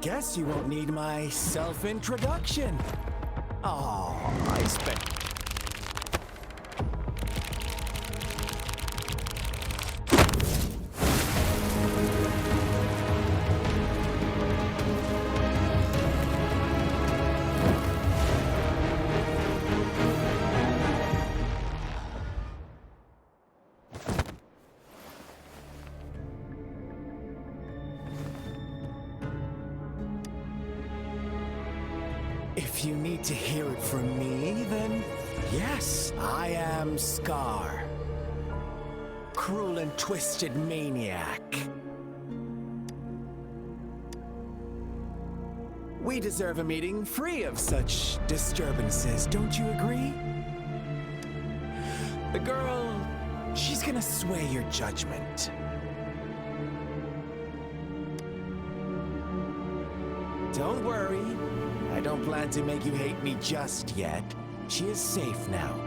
guess you won't need my self-introduction. Oh, I spent... If you need to hear it from me, then yes, I am Scar. Cruel and twisted maniac. We deserve a meeting free of such disturbances, don't you agree? The girl, she's gonna sway your judgment. Don't worry. I don't plan to make you hate me just yet. She is safe now.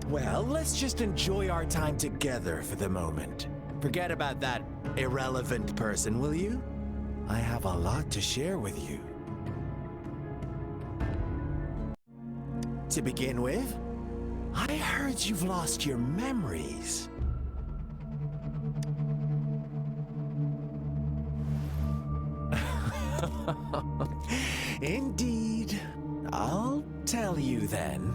Well, let's just enjoy our time together for the moment. Forget about that irrelevant person, will you? I have a lot to share with you. To begin with, I heard you've lost your memories. Indeed. I'll tell you then.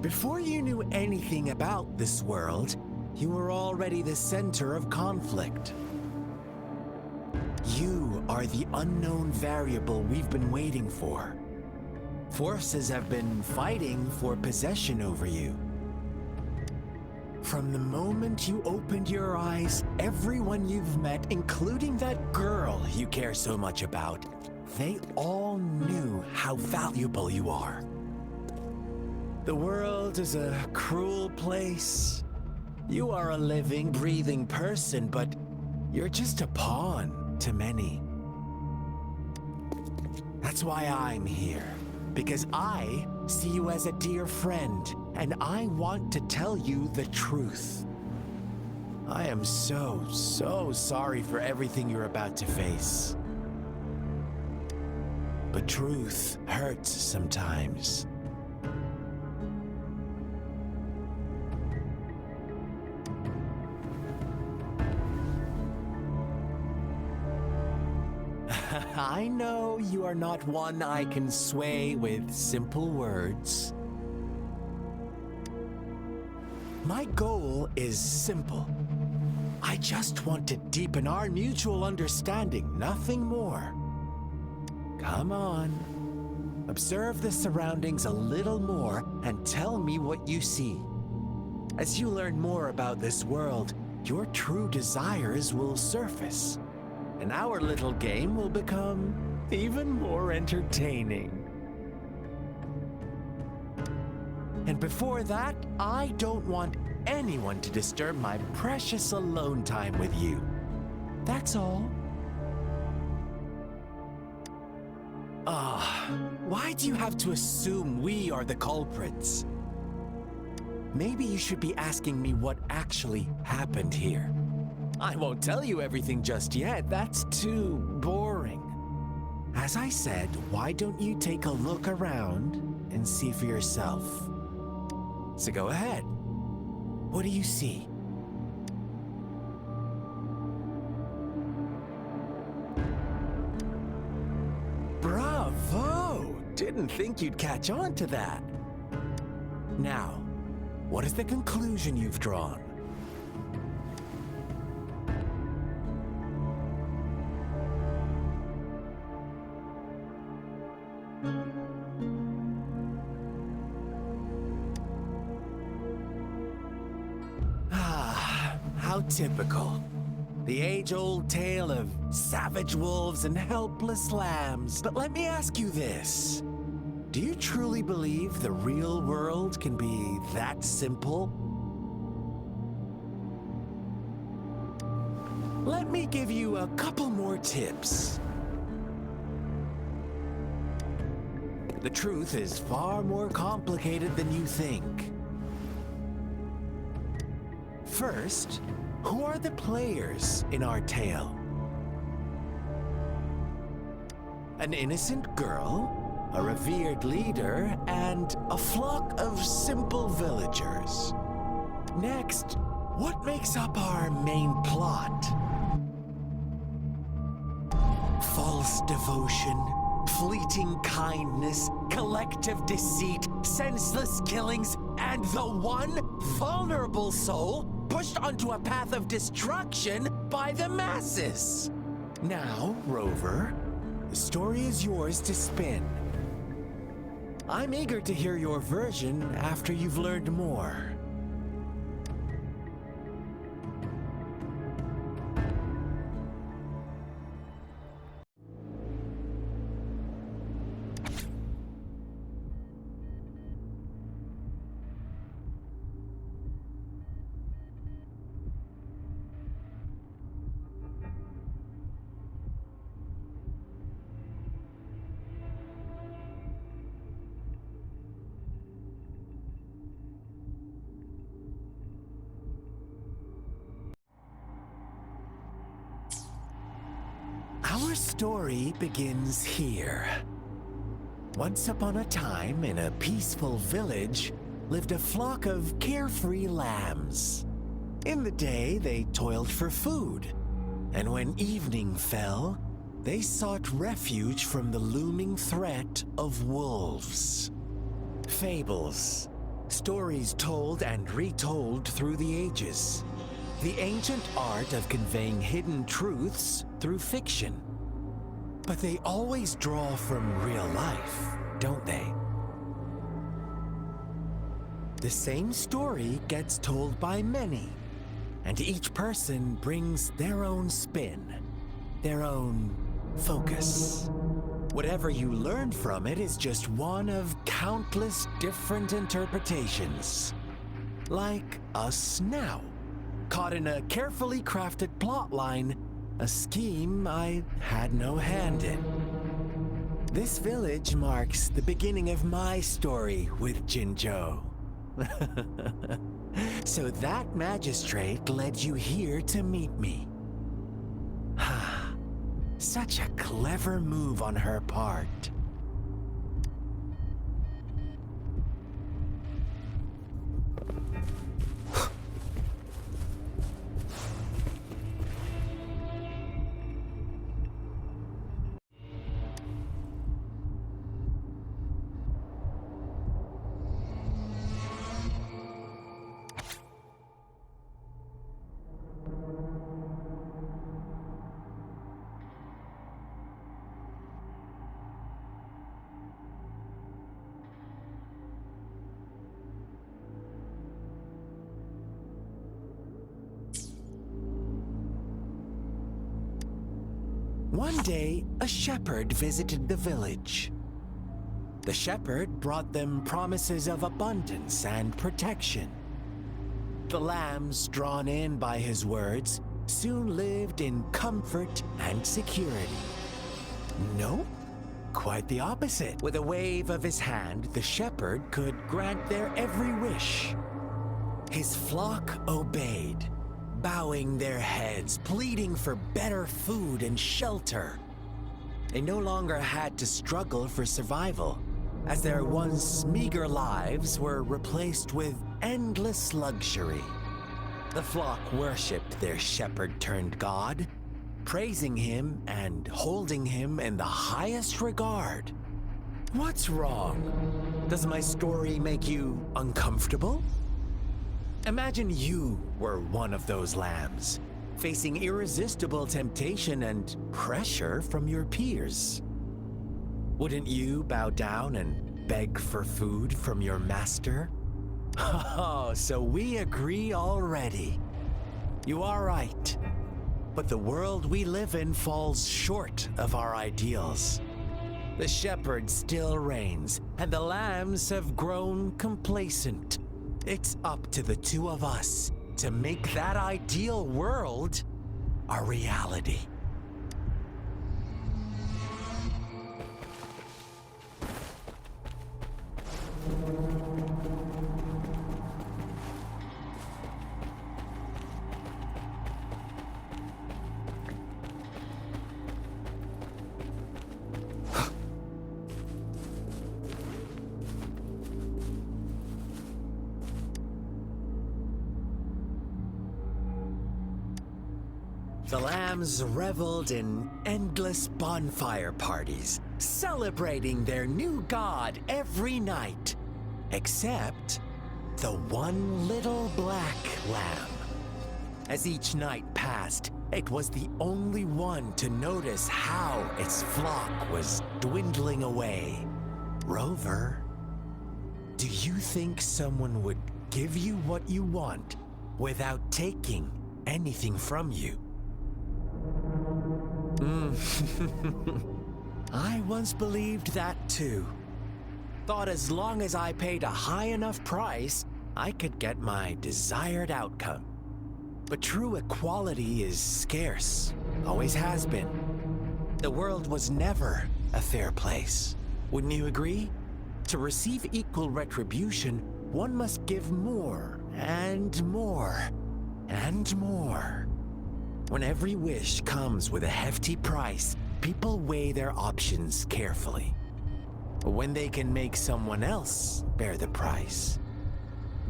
Before you knew anything about this world, you were already the center of conflict. You are the unknown variable we've been waiting for. Forces have been fighting for possession over you. From the moment you opened your eyes, everyone you've met, including that girl you care so much about, they all knew how valuable you are. The world is a cruel place. You are a living, breathing person, but you're just a pawn to many. That's why I'm here, because I see you as a dear friend, and I want to tell you the truth. I am so sorry for everything you're about to face. But truth hurts sometimes. I know you are not one I can sway with simple words. My goal is simple. I just want to deepen our mutual understanding, nothing more. Come on. Observe the surroundings a little more and tell me what you see. As you learn more about this world, your true desires will surface, and our little game will become even more entertaining. And before that, I don't want anyone to disturb my precious alone time with you. That's all. Why do you have to assume we are the culprits? Maybe you should be asking me what actually happened here. I won't tell you everything just yet, that's too boring. As I said, why don't you take a look around and see for yourself? So go ahead. What do you see? Bravo! Didn't think you'd catch on to that. Now, what is the conclusion you've drawn? How typical. The age-old tale of savage wolves and helpless lambs. But let me ask you this. Do you truly believe the real world can be that simple? Let me give you a couple more tips. The truth is far more complicated than you think. First, Who are the players in our tale? An innocent girl, a revered leader, and a flock of simple villagers. Next, what makes up our main plot? False devotion, fleeting kindness, collective deceit, senseless killings, and the one vulnerable soul pushed onto a path of destruction by the masses. Now, Rover, the story is yours to spin. I'm eager to hear your version after you've learned more. Our story begins here. Once upon a time, in a peaceful village, lived a flock of carefree lambs. In the day, they toiled for food, and when evening fell, they sought refuge from the looming threat of wolves. Fables, stories told and retold through the ages. The ancient art of conveying hidden truths through fiction. But they always draw from real life, don't they? The same story gets told by many, and each person brings their own spin, their own focus. Whatever you learn from it is just one of countless different interpretations. Like us now, caught in a carefully crafted plotline, a scheme I had no hand in. This village marks the beginning of my story with Jinzhou. So that magistrate led you here to meet me. Such a clever move on her part. One day, a shepherd visited the village. The shepherd brought them promises of abundance and protection. The lambs, drawn in by his words, soon lived in comfort and security. No, quite the opposite. With a wave of his hand, the shepherd could grant their every wish. His flock obeyed, bowing their heads, pleading for better food and shelter. They no longer had to struggle for survival, as their once meager lives were replaced with endless luxury. The flock worshipped their shepherd-turned-god, praising him and holding him in the highest regard. What's wrong? Does my story make you uncomfortable? Imagine you were one of those lambs, facing irresistible temptation and pressure from your peers. Wouldn't you bow down and beg for food from your master? Oh, so we agree already. You are right. But the world we live in falls short of our ideals. The shepherd still reigns, and the lambs have grown complacent. It's up to the two of us to make that ideal world a reality. The lambs reveled in endless bonfire parties, celebrating their new god every night, except the one little black lamb. As each night passed, it was the only one to notice how its flock was dwindling away. Rover, do you think someone would give you what you want without taking anything from you? I once believed that too. Thought as long as I paid a high enough price, I could get my desired outcome. But true equality is scarce, always has been. The world was never a fair place. Wouldn't you agree? To receive equal retribution, one must give more and more and more. When every wish comes with a hefty price, people weigh their options carefully. When they can make someone else bear the price,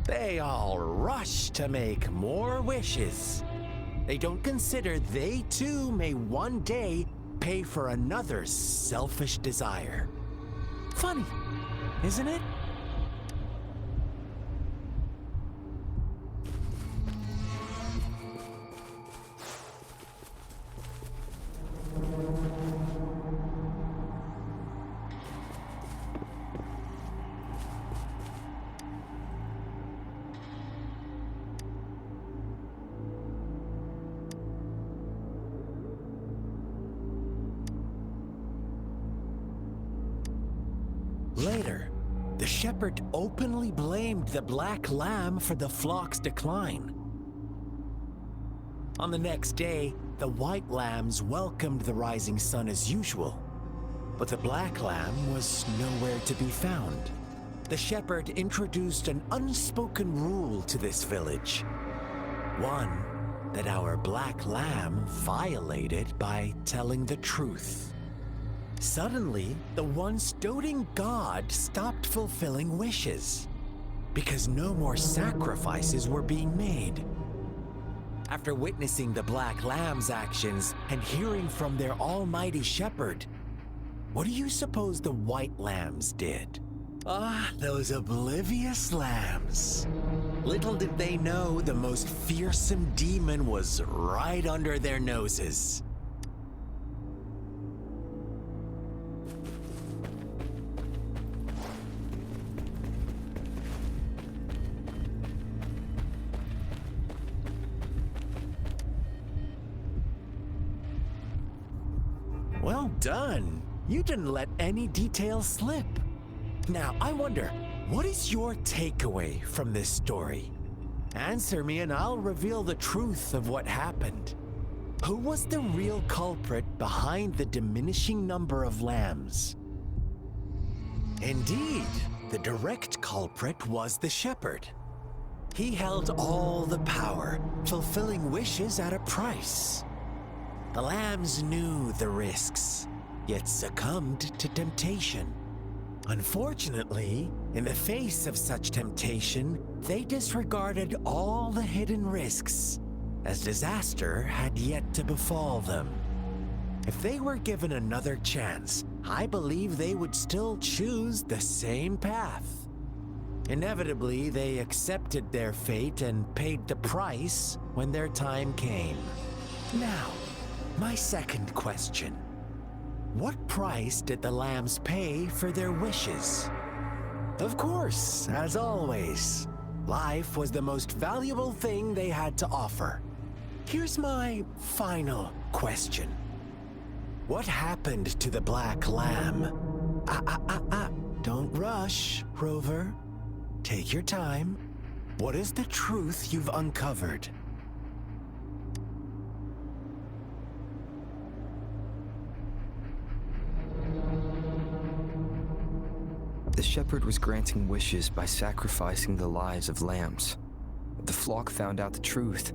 they all rush to make more wishes. They don't consider they too may one day pay for another's selfish desire. Funny, isn't it? Later, the shepherd openly blamed the black lamb for the flock's decline. On the next day, the white lambs welcomed the rising sun as usual, but the black lamb was nowhere to be found. The shepherd introduced an unspoken rule to this village, one that our black lamb violated by telling the truth. Suddenly, the once doting god stopped fulfilling wishes because no more sacrifices were being made. After witnessing the black lamb's actions and hearing from their almighty shepherd, what do you suppose the white lambs did? Ah, those oblivious lambs. Little did they know the most fearsome demon was right under their noses. Well done. You didn't let any details slip. Now, I wonder, what is your takeaway from this story? Answer me and I'll reveal the truth of what happened. Who was the real culprit behind the diminishing number of lambs? Indeed, the direct culprit was the shepherd. He held all the power, fulfilling wishes at a price. The lambs knew the risks, yet succumbed to temptation. Unfortunately, in the face of such temptation, they disregarded all the hidden risks, as disaster had yet to befall them. If they were given another chance, I believe they would still choose the same path. Inevitably, they accepted their fate and paid the price when their time came. Now, my second question. What price did the lambs pay for their wishes? Of course, as always, life was the most valuable thing they had to offer. Here's my final question. What happened to the black lamb? Don't rush, Rover. Take your time. What is the truth you've uncovered? The shepherd was granting wishes by sacrificing the lives of lambs. The flock found out the truth,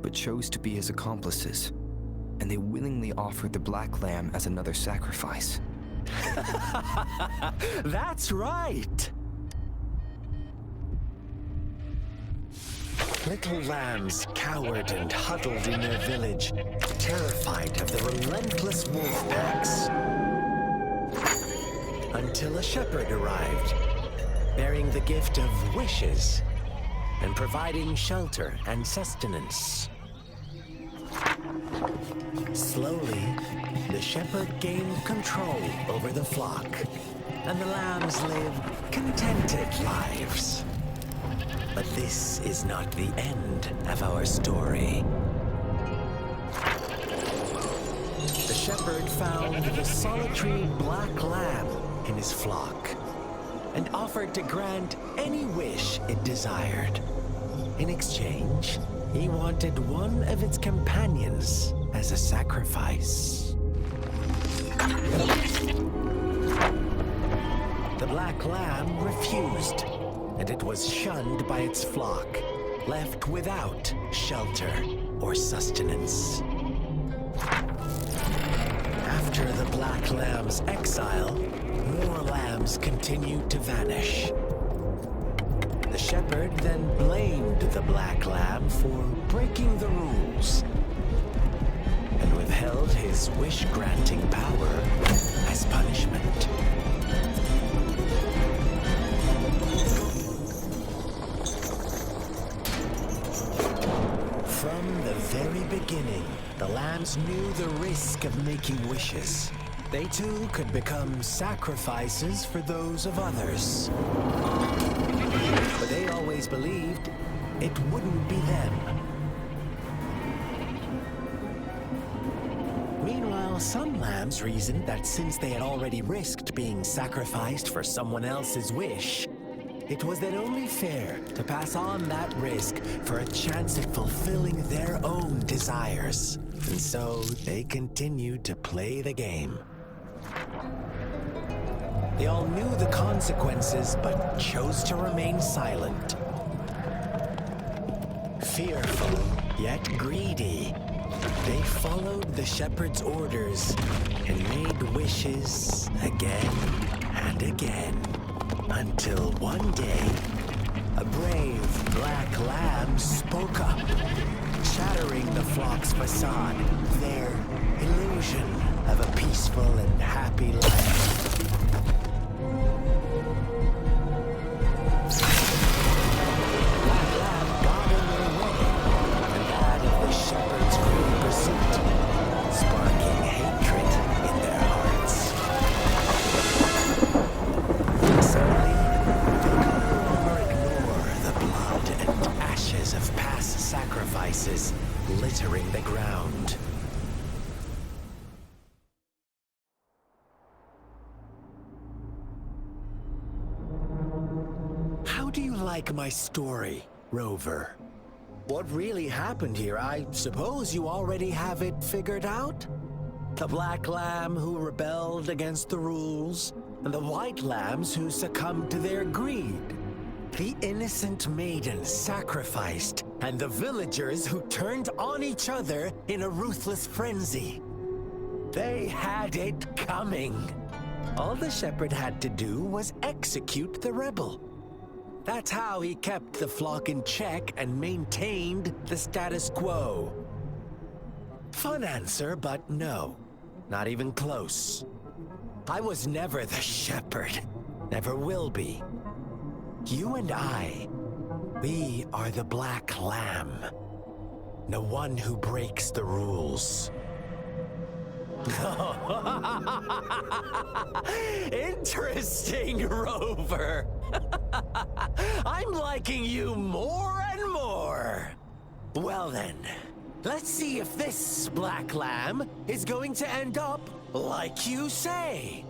but chose to be his accomplices, and they willingly offered the black lamb as another sacrifice. That's right! little lambs cowered and huddled in their village, terrified of the relentless wolf packs. Until a shepherd arrived, bearing the gift of wishes and providing shelter and sustenance. Slowly, the shepherd gained control over the flock, and the lambs lived contented lives. But this is not the end of our story. The shepherd found the solitary black lamb in his flock and offered to grant any wish it desired. In exchange, he wanted one of its companions as a sacrifice. The black lamb refused, and it was shunned by its flock, left without shelter or sustenance. After the black lamb's exile, more lambs continued to vanish. The shepherd then blamed the black lamb for breaking the rules and withheld his wish-granting power as punishment. From the very beginning, the lambs knew the risk of making wishes. They too could become sacrifices for those of others. But they always believed it wouldn't be them. Meanwhile, some lambs reasoned that since they had already risked being sacrificed for someone else's wish, it was then only fair to pass on that risk for a chance at fulfilling their own desires. And so they continued to play the game. They all knew the consequences, but chose to remain silent. Fearful, yet greedy, they followed the shepherd's orders and made wishes again and again. Until one day, a brave black lamb spoke up, shattering the flock's facade, their illusion of a peaceful and happy life. Black lamb got in their way, and that of the shepherd's cruel pursuit, sparking hatred in their hearts. Suddenly, they could no longer ignore the blood and ashes of past sacrifices littering the ground. How do you like my story, Rover? What really happened here? I suppose you already have it figured out? The black lamb who rebelled against the rules, and the white lambs who succumbed to their greed. The innocent maiden sacrificed, and the villagers who turned on each other in a ruthless frenzy. They had it coming. All the shepherd had to do was execute the rebel. That's how he kept the flock in check and maintained the status quo. Fun answer, but no. Not even close. I was never the shepherd. Never will be. You and I, we are the black lamb. The one who breaks the rules. Interesting, Rover. I'm liking you more and more. Well then, let's see if this black lamb is going to end up like you say.